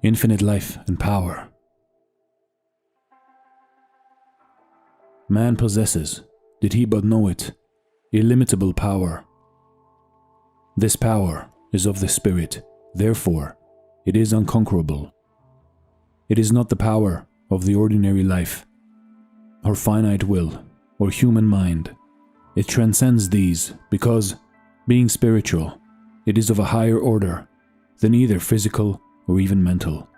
infinite life and power. Man possesses, did he but know it, illimitable power. This power is of the Spirit, therefore it is unconquerable. It is not the power of the ordinary life, or finite will, or human mind. It transcends these because, being spiritual, it is of a higher order than either physical or even mental.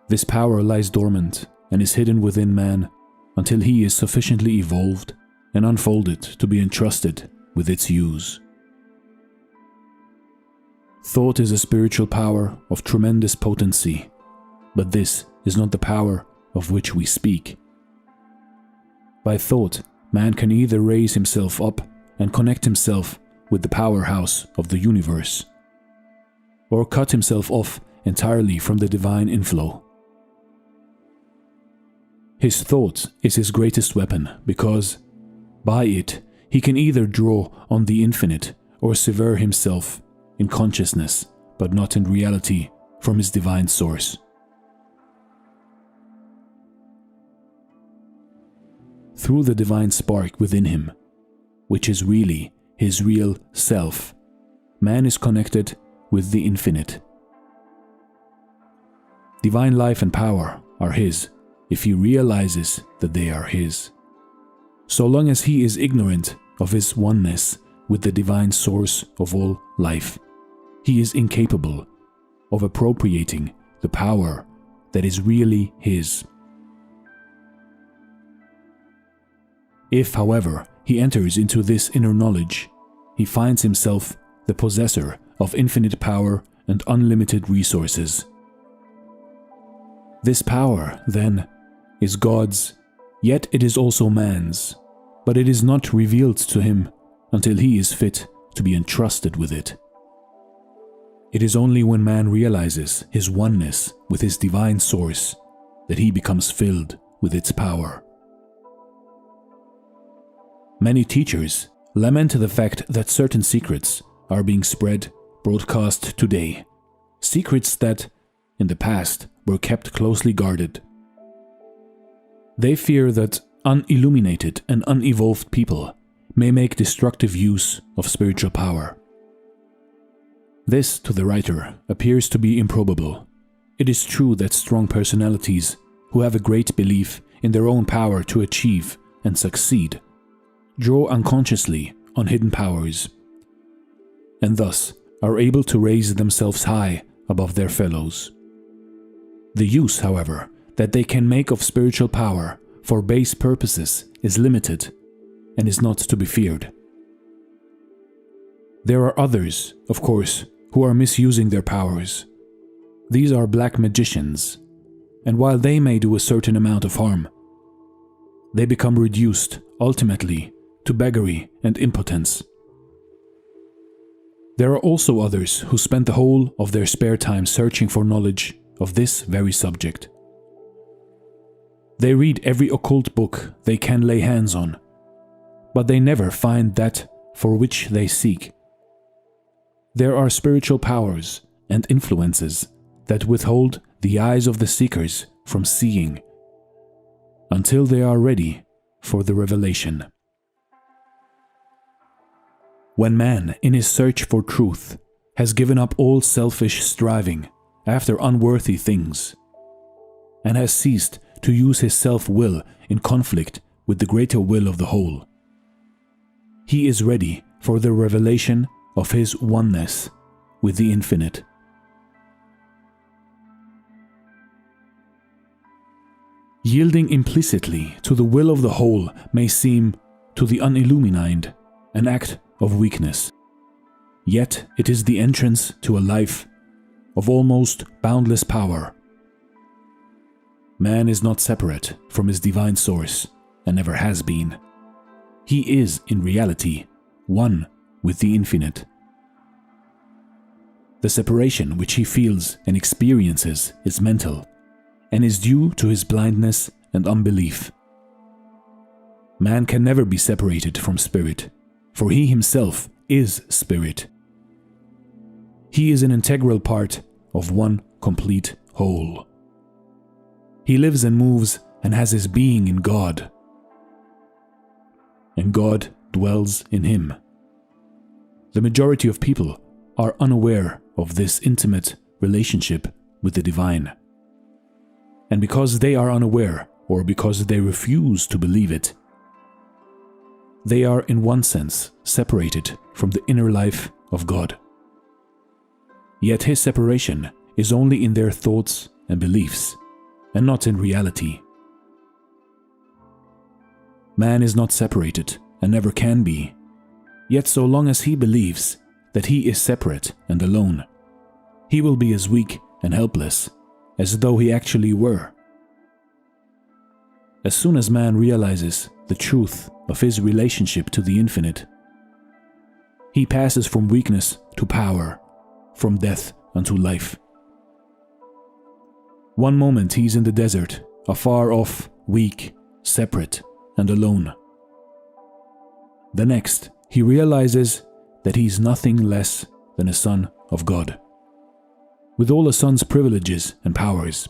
This power lies dormant and is hidden within man until he is sufficiently evolved and unfolded to be entrusted with its use. Thought is a spiritual power of tremendous potency, but this is not the power of which we speak. By thought, man can either raise himself up and connect himself with the powerhouse of the universe, or cut himself off entirely from the divine inflow. His thought is his greatest weapon because, by it, he can either draw on the infinite or sever himself in consciousness, but not in reality, from his divine source. Through the divine spark within him, which is really his real self, man is connected with the infinite. Divine life and power are his if he realizes that they are his. So long as he is ignorant of his oneness with the divine source of all life, he is incapable of appropriating the power that is really his. If, however, he enters into this inner knowledge, he finds himself the possessor of infinite power and unlimited resources. This power, then, is God's, yet it is also man's, but it is not revealed to him until he is fit to be entrusted with it. It is only when man realizes his oneness with his divine source that he becomes filled with its power. Many teachers lament the fact that certain secrets are being spread, broadcast today, secrets that, in the past, were kept closely guarded. They fear that unilluminated and unevolved people may make destructive use of spiritual power. This, to the writer, appears to be improbable. It is true that strong personalities who have a great belief in their own power to achieve and succeed draw unconsciously on hidden powers, and thus are able to raise themselves high above their fellows. The use, however, that they can make of spiritual power for base purposes is limited and is not to be feared. There are others, of course, who are misusing their powers. These are black magicians, and while they may do a certain amount of harm, they become reduced, ultimately, to beggary and impotence. There are also others who spend the whole of their spare time searching for knowledge of this very subject. They read every occult book they can lay hands on, but they never find that for which they seek. There are spiritual powers and influences that withhold the eyes of the seekers from seeing until they are ready for the revelation. When man, in his search for truth, has given up all selfish striving after unworthy things, and has ceased to use his self-will in conflict with the greater will of the whole, he is ready for the revelation of his oneness with the infinite. Yielding implicitly to the will of the whole may seem, to the unillumined, an act of weakness. Yet it is the entrance to a life of almost boundless power. Man is not separate from his divine source, and never has been. He is, in reality, one with the infinite. The separation which he feels and experiences is mental, and is due to his blindness and unbelief. Man can never be separated from spirit, for he himself is spirit. He is an integral part of one complete whole. He lives and moves and has his being in God, and God dwells in him. The majority of people are unaware of this intimate relationship with the divine. And because they are unaware, or because they refuse to believe it, they are in one sense separated from the inner life of God. Yet his separation is only in their thoughts and beliefs, and not in reality. Man is not separated and never can be, yet so long as he believes that he is separate and alone, he will be as weak and helpless as though he actually were. As soon as man realizes the truth of his relationship to the infinite, he passes from weakness to power, from death unto life. One moment he's in the desert, afar off, weak, separate, and alone. The next, he realizes that he's nothing less than a son of God, with all a son's privileges and powers.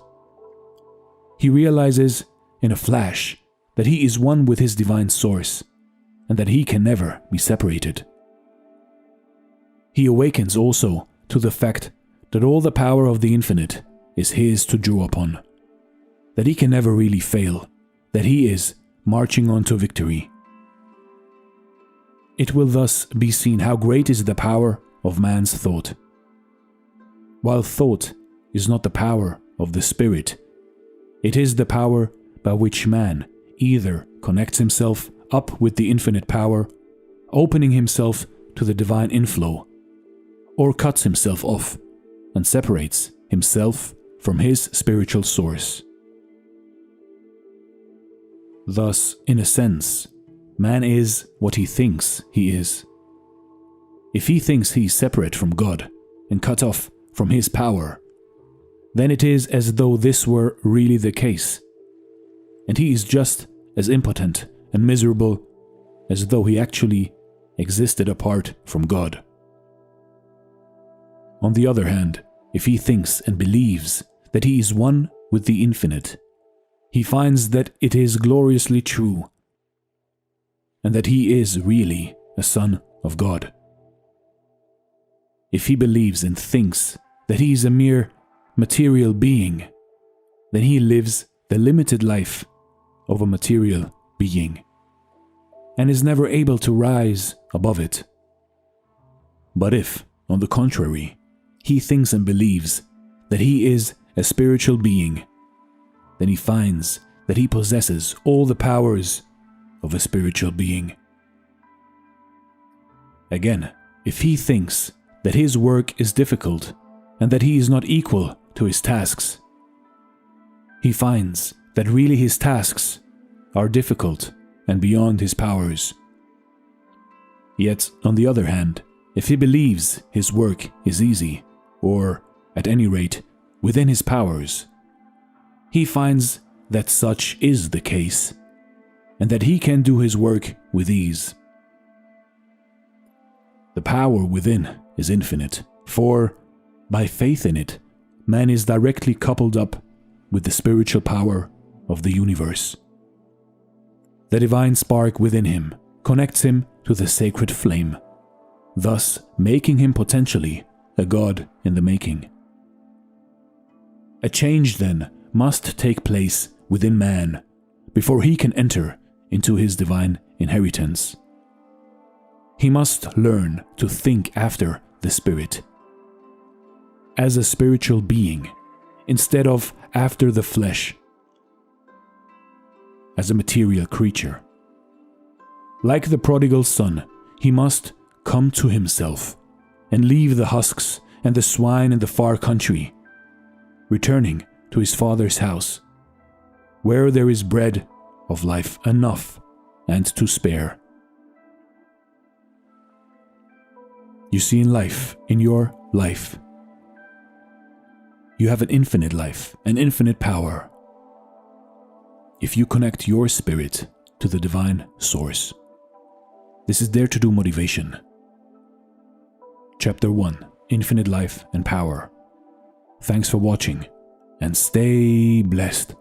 He realizes in a flash that he is one with his divine source, and that he can never be separated. He awakens also to the fact that all the power of the infinite is his to draw upon, that he can never really fail, that he is marching on to victory. It will thus be seen how great is the power of man's thought. While thought is not the power of the spirit, it is the power by which man either connects himself up with the infinite power, opening himself to the divine inflow, or cuts himself off and separates himself from his spiritual source. Thus, in a sense, man is what he thinks he is. If he thinks he is separate from God and cut off from his power, then it is as though this were really the case, and he is just as impotent and miserable as though he actually existed apart from God. On the other hand, if he thinks and believes that he is one with the infinite, he finds that it is gloriously true, and that he is really a son of God. If he believes and thinks that he is a mere material being, then he lives the limited life of a material being, and is never able to rise above it. But if, on the contrary, he thinks and believes that he is a spiritual being, then he finds that he possesses all the powers of a spiritual being. Again, if he thinks that his work is difficult and that he is not equal to his tasks, he finds that really his tasks are difficult and beyond his powers. Yet, on the other hand, if he believes his work is easy, or, at any rate, within his powers, he finds that such is the case, and that he can do his work with ease. The power within is infinite, for, by faith in it, man is directly coupled up with the spiritual power of the universe. The divine spark within him connects him to the sacred flame, thus making him potentially a god in the making. A change, then, must take place within man before he can enter into his divine inheritance. He must learn to think after the spirit, as a spiritual being, instead of after the flesh, as a material creature. Like the prodigal son, he must come to himself and leave the husks and the swine in the far country, returning to his father's house, where there is bread of life enough and to spare. You see, in life, in your life, you have an infinite life, an infinite power, if you connect your spirit to the divine source. This is Dare to Do Motivation. Chapter 1, Infinite Life and Power. Thanks for watching, and stay blessed.